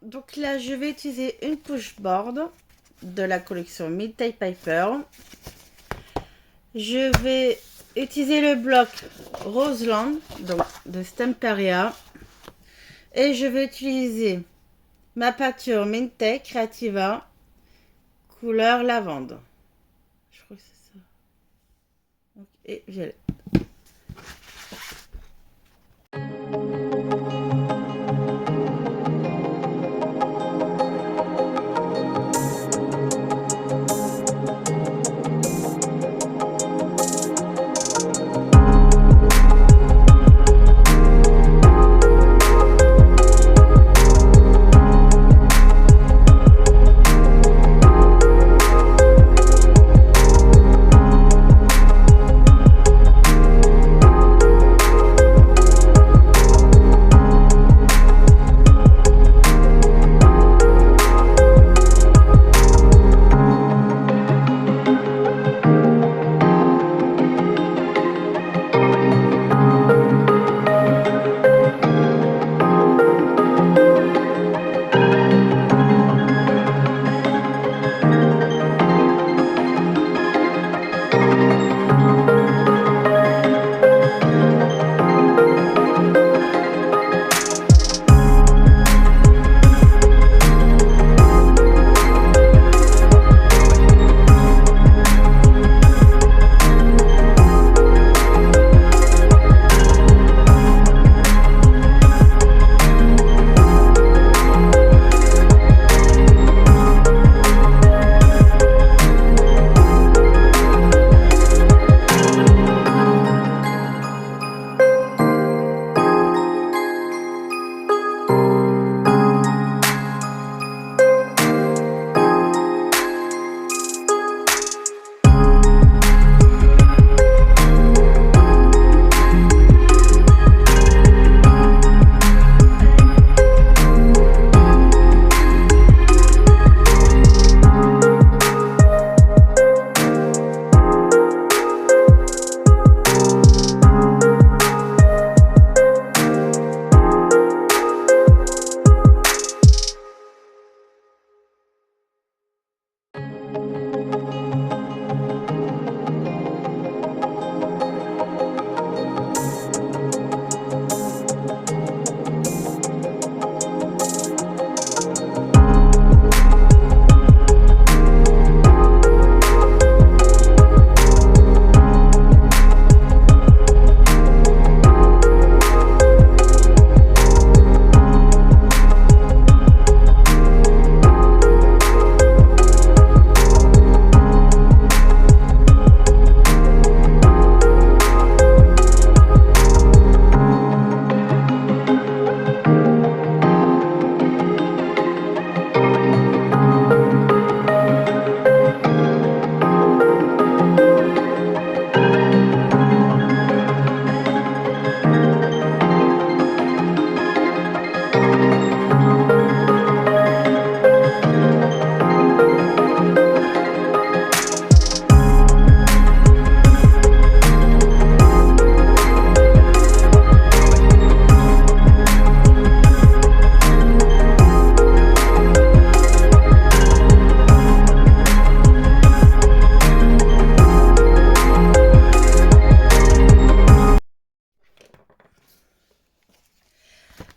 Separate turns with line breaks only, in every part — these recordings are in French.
Donc là, je vais utiliser une push board de la collection Miltei Piper. Je vais utiliser le bloc Roseland, donc de Stamperia. Et je vais utiliser ma peinture Miltei Creativa, couleur lavande. Je crois que c'est ça. Donc, et violet.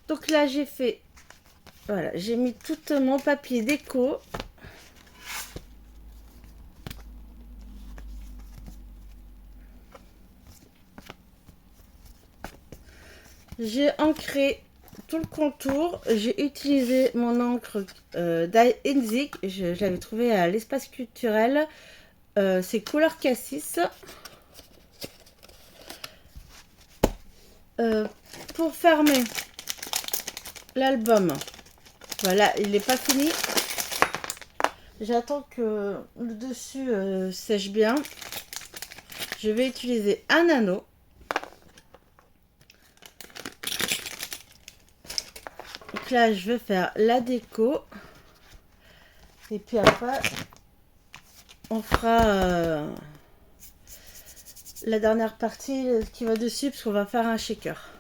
Donc là, j'ai fait, voilà, j'ai mis tout mon papier déco. J'ai ancré tout le contour. J'ai utilisé mon encre d'Inzik. Je l'avais trouvé à l'espace culturel. C'est couleur cassis. Pour fermer l'album, voilà, il n'est pas fini. J'attends que le dessus sèche bien. Je vais utiliser un anneau. Donc là, je vais faire la déco. Et puis après, on fera la dernière partie qui va dessus, parce qu'on va faire un shaker.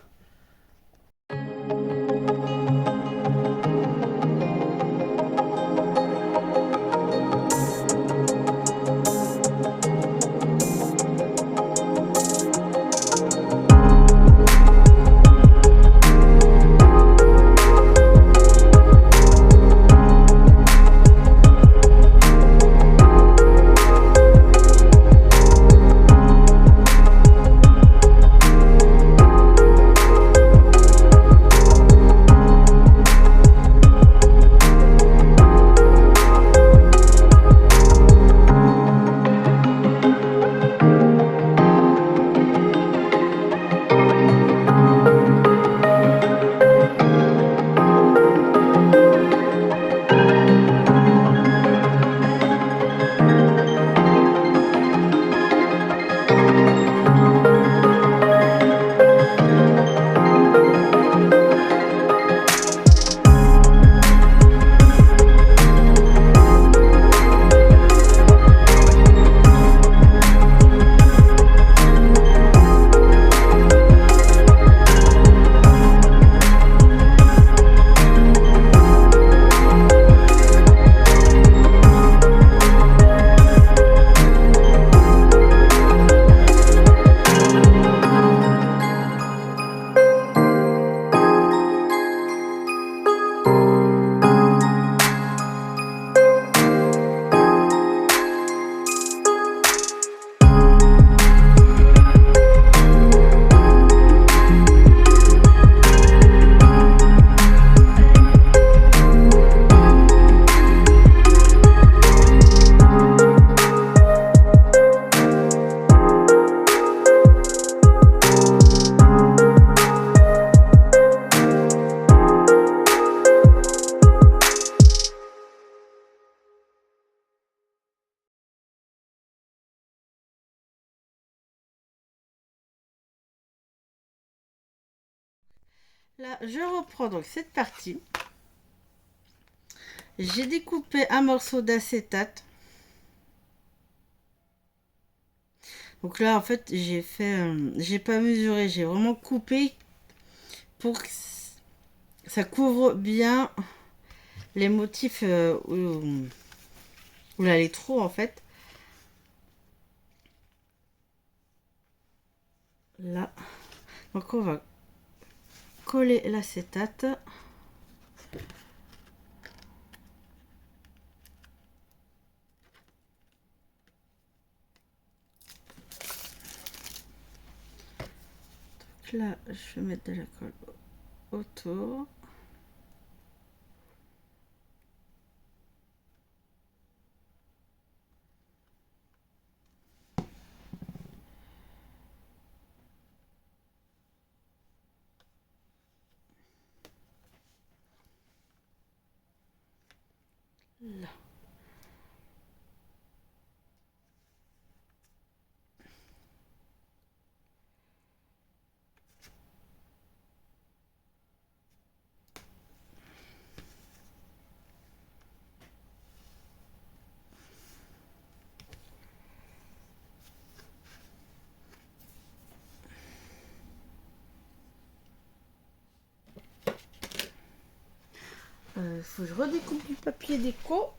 Là, je reprends donc cette partie. J'ai découpé un morceau d'acétate. Donc là, en fait, j'ai pas mesuré, j'ai vraiment coupé pour que ça couvre bien les motifs où là, les trous, en fait. Là. Donc on va coller l'acétate. Là, je vais mettre de la colle autour. Là. Faut que je redécoupe du papier déco.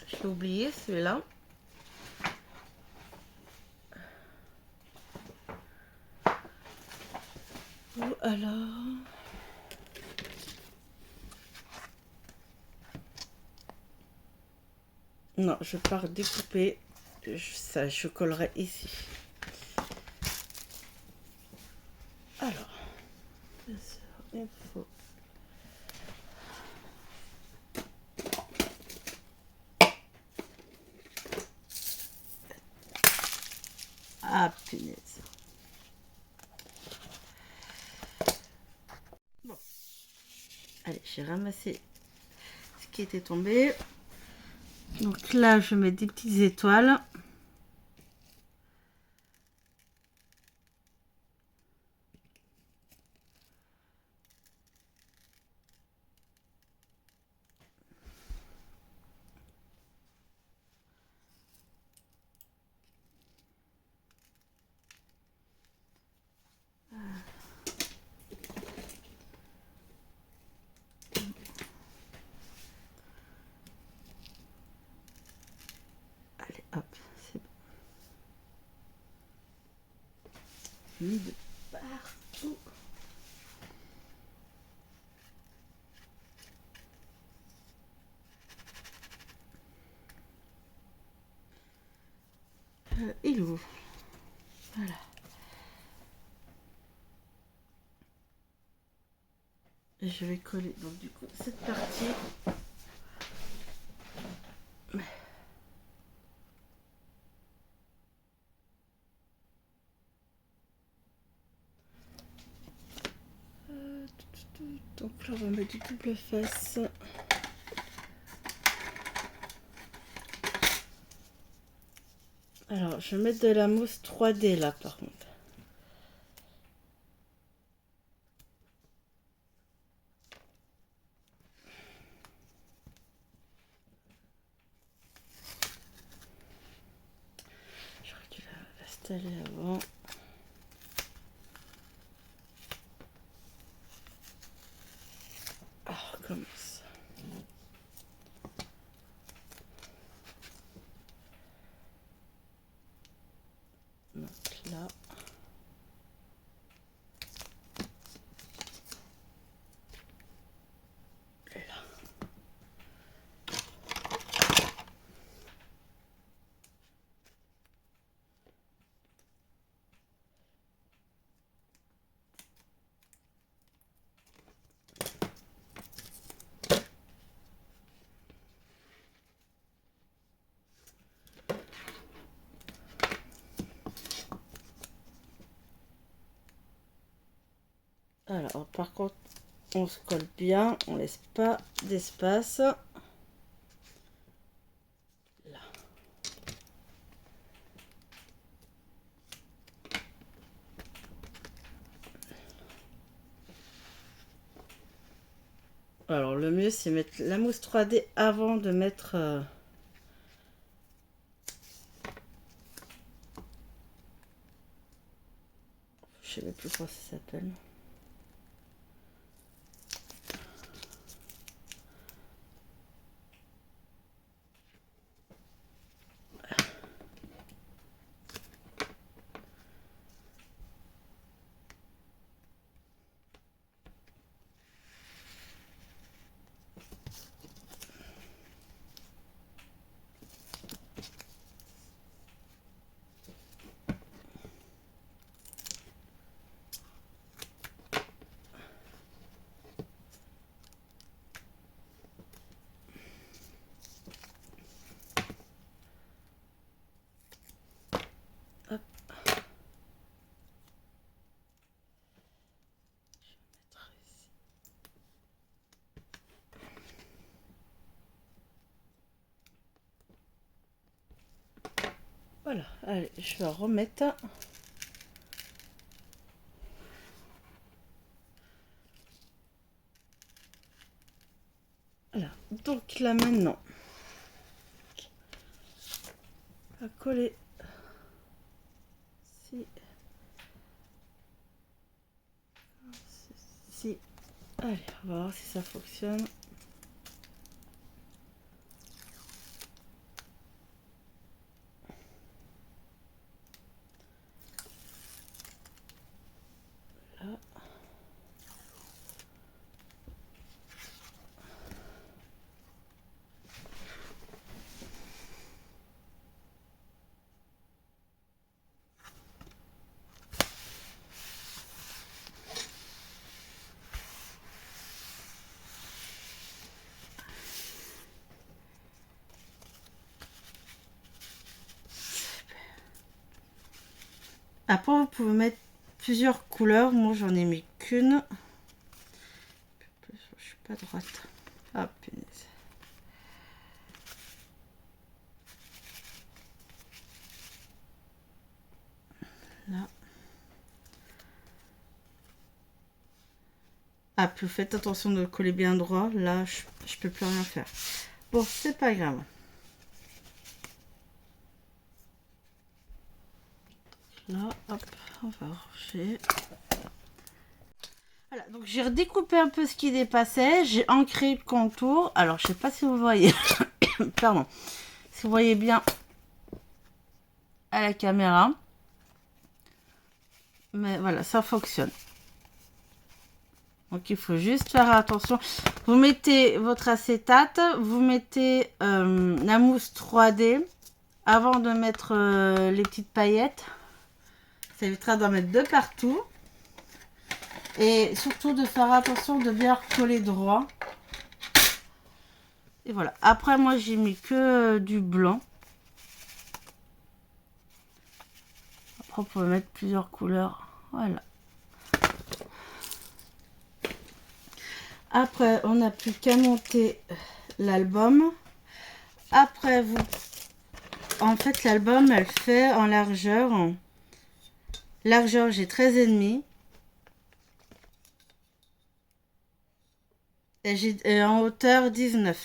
Je l'ai oublié celui-là. Ou alors... Non, je pars découper. Ça, je collerai ici. Alors, bien sûr, il faut... Ah, punaise. Bon. Allez, j'ai ramassé ce qui était tombé. Donc là, je mets des petites étoiles. Allez, hop, c'est bon. Mis de partout. Il ouvre. Voilà. Et je vais coller donc du coup cette partie. Donc là on va mettre du double face. Alors je vais mettre de la mousse 3D là par contre. J'aurais dû l'installer avant. Alors on recommence. Donc là. Alors par contre on se colle bien, on laisse pas d'espace. Là. Alors le mieux c'est mettre la mousse 3D avant de mettre je sais même plus comment ça s'appelle. Hop. Voilà, allez, je vais remettre. Voilà, donc là maintenant, à coller ici, ici. Allez, on va voir si ça fonctionne. Là. Après, vous pouvez mettre plusieurs couleurs. Moi, j'en ai mis qu'une. Je suis pas droite. Ah, punaise. Là. Ah, puis faites attention de coller bien droit. Là, je peux plus rien faire. Bon, c'est pas grave. Là, hop, on va ranger. Voilà, donc j'ai redécoupé un peu ce qui dépassait. J'ai ancré le contour. Alors, je sais pas si vous voyez. Pardon. Si vous voyez bien à la caméra. Mais voilà, ça fonctionne. Donc il faut juste faire attention. Vous mettez votre acétate, vous mettez la mousse 3D avant de mettre les petites paillettes. Ça évitera d'en mettre de partout. Et surtout de faire attention de bien coller droit. Et voilà. Après moi j'ai mis que du blanc. Après on peut mettre plusieurs couleurs. Voilà. Après, on n'a plus qu'à monter l'album. Après, en fait, l'album, elle fait en largeur. Largeur, j'ai 13,5. Et j'ai en hauteur 19.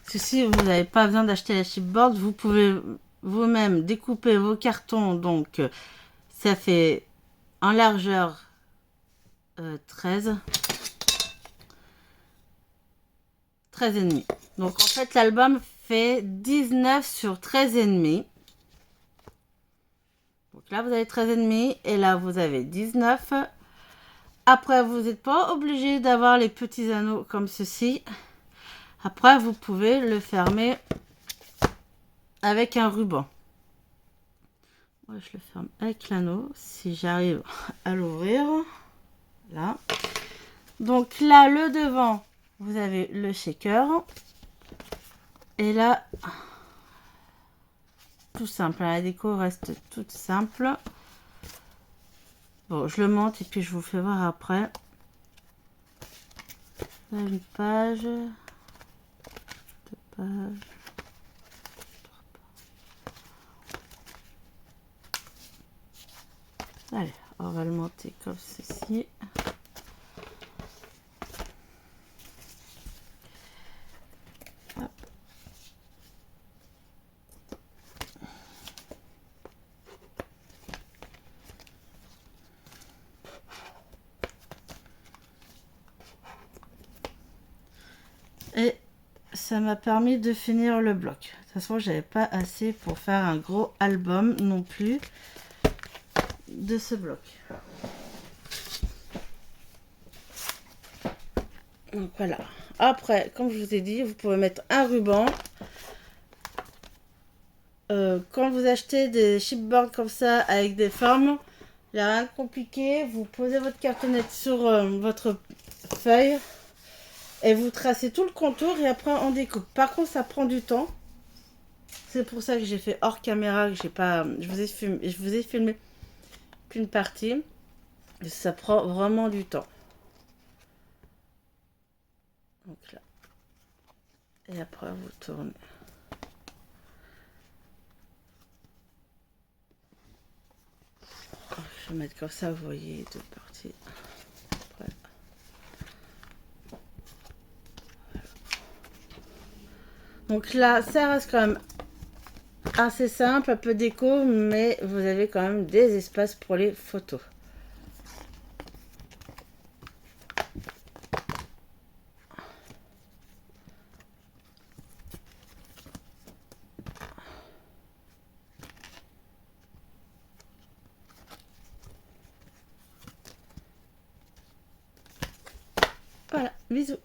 Ceci, vous n'avez pas besoin d'acheter la chipboard. Vous pouvez vous-même découper vos cartons. Donc, ça fait en largeur 13. 13,5. Donc, en fait, l'album fait 19 sur 13,5. Donc là, vous avez 13,5 et là, vous avez 19. Après, vous n'êtes pas obligé d'avoir les petits anneaux comme ceci. Après, vous pouvez le fermer avec un ruban. Moi, je le ferme avec l'anneau si j'arrive à l'ouvrir. Là. Donc là, le devant, vous avez le shaker. Et là, tout simple. La déco reste toute simple. Bon, je le monte et puis je vous fais voir après. Là, une page. 2 pages. 3 pages. Allez, On va le monter comme ceci. Hop. Et ça m'a permis de finir le bloc. De toute façon, j'avais pas assez pour faire un gros album non plus de ce bloc. Donc voilà. Après, comme je vous ai dit, vous pouvez mettre un ruban. Quand vous achetez des chipboards comme ça avec des formes, il n'y a rien de compliqué. Vous posez votre cartonnette sur votre feuille et vous tracez tout le contour et après on découpe. Par contre, ça prend du temps. C'est pour ça que j'ai fait hors caméra, que j'ai pas, je vous ai filmé qu'une partie. Ça prend vraiment du temps. Donc là. Et après, vous tournez. Je vais mettre comme ça, vous voyez, deux parties. Après. Donc là, ça reste quand même assez simple, un peu déco, mais vous avez quand même des espaces pour les photos. Voilà, bisous.